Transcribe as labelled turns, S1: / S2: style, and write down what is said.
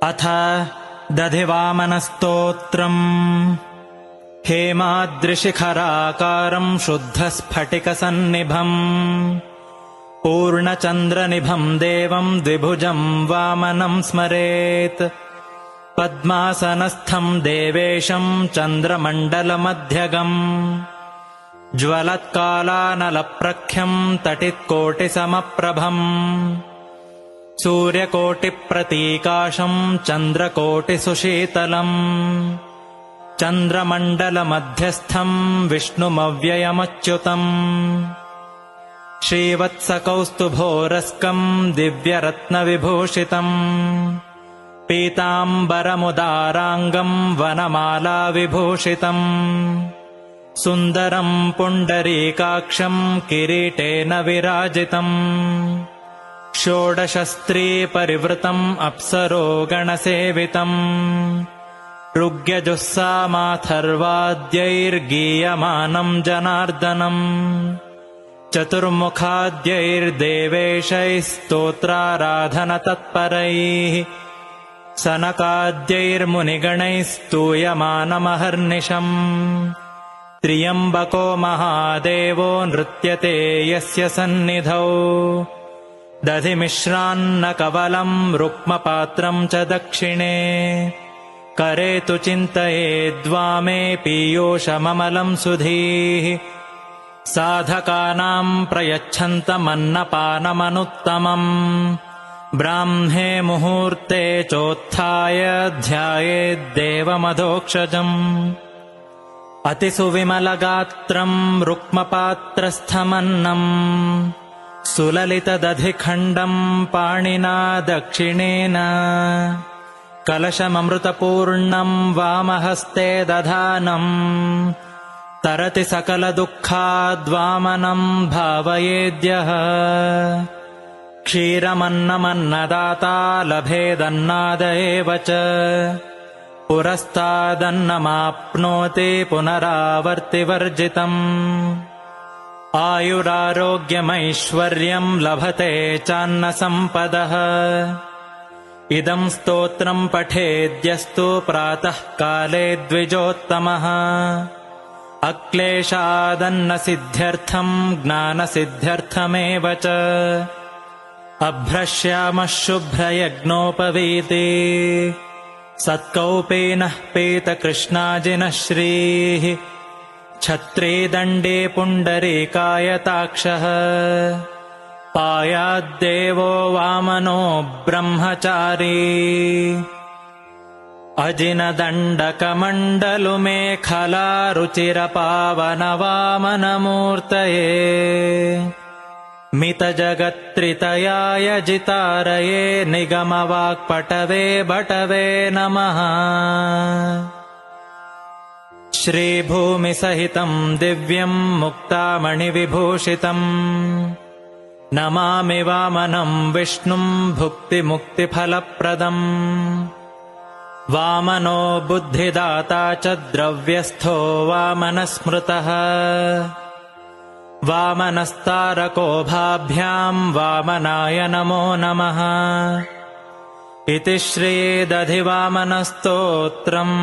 S1: अथ दधिवामनस्तोत्रम्। हेमाद्रिशिखराकारम् शुद्धस्फटिकसन्निभम् पूर्णचन्द्रनिभम् देवम् द्विभुजम् वामनम् स्मरेत्। पद्मासनस्थम् देवेशम् चन्द्रमण्डलमध्यगम् ज्वलत्कालानलप्रख्यम् तटित्कोटिसमप्रभम् सूर्यकोटिप्रतीकाशम् चन्द्रकोटिसुशीतलम् चन्द्रमण्डलमध्यस्थम् विष्णुमव्ययमच्युतम् श्रीवत्सकौस्तुभोरस्कम् दिव्यरत्नविभूषितम् पीताम्बरमुदाराङ्गम् वनमालाविभूषितम् सुन्दरम् पुण्डरीकाक्षम् किरीटेन विराजितम् षोडशस्त्रीपरिवृतम् अप्सरो गणसेवितम् ऋग्यजुस्सामाथर्वाद्यैर्गीयमानम् जनार्दनम् चतुर्मुखाद्यैर्देवेशैस्तोत्राराधनतत्परैः सनकाद्यैर्मुनिगणैस्तूयमानमहर्निशम् त्र्यम्बको महादेवो नृत्यते यस्य सन्निधौ दधिमिश्रान्नकवलम् रुक्मपात्रम् च दक्षिणे करे तु चिन्तयेद्वामे पीयूषममलम् सुधीः साधकानाम् प्रयच्छन्तमन्नपानमनुत्तमम् ब्राह्मे मुहूर्ते चोत्थाय ध्यायेद्देवमधोक्षजम् अतिसुविमलगात्रम् रुक्मपात्रस्थमन्नम् सुललितदधिखण्डम् पाणिना दक्षिणेन कलशममृतपूर्णम् वामहस्ते दधानम् तरति सकलदुःखाद्वामनम् भावयेद्यः क्षीरमन्नमन्नदाता लभेदन्नाद एव च पुरस्तादन्नमाप्नोति पुनरावर्तिवर्जितम् आयुरारोग्यमैश्वर्यम् लभते चान्नसम्पदः इदम् स्तोत्रम् पठेद्यस्तु प्रातः काले द्विजोत्तमः अक्लेशादन्नसिद्ध्यर्थम् ज्ञानसिद्ध्यर्थमेव च अभ्रश्यामः शुभ्रयज्ञोपवीति सत्कौपीनः पीतकृष्णाजिनः श्रीः छत्रीदण्डी पुण्डरीकायताक्षः पायाद्देवो वामनो ब्रह्मचारी अजिनदण्डकमण्डलुमेखलारुचिरपावनवामनमूर्तये मितजगत्त्रितयाय जितारये निगमवाक्पटवे बटवे नमः। श्रीभूमिसहितम् दिव्यम् मुक्तामणिविभूषितम् नमामि वामनम् विष्णुम् भुक्तिमुक्तिफलप्रदम् वामनो बुद्धिदाता च द्रव्यस्थो वामनस्मृतः वामनस्तारको भाभ्याम् वामनाय नमो नमः इति श्रीदधिवामनस्तोत्रम्।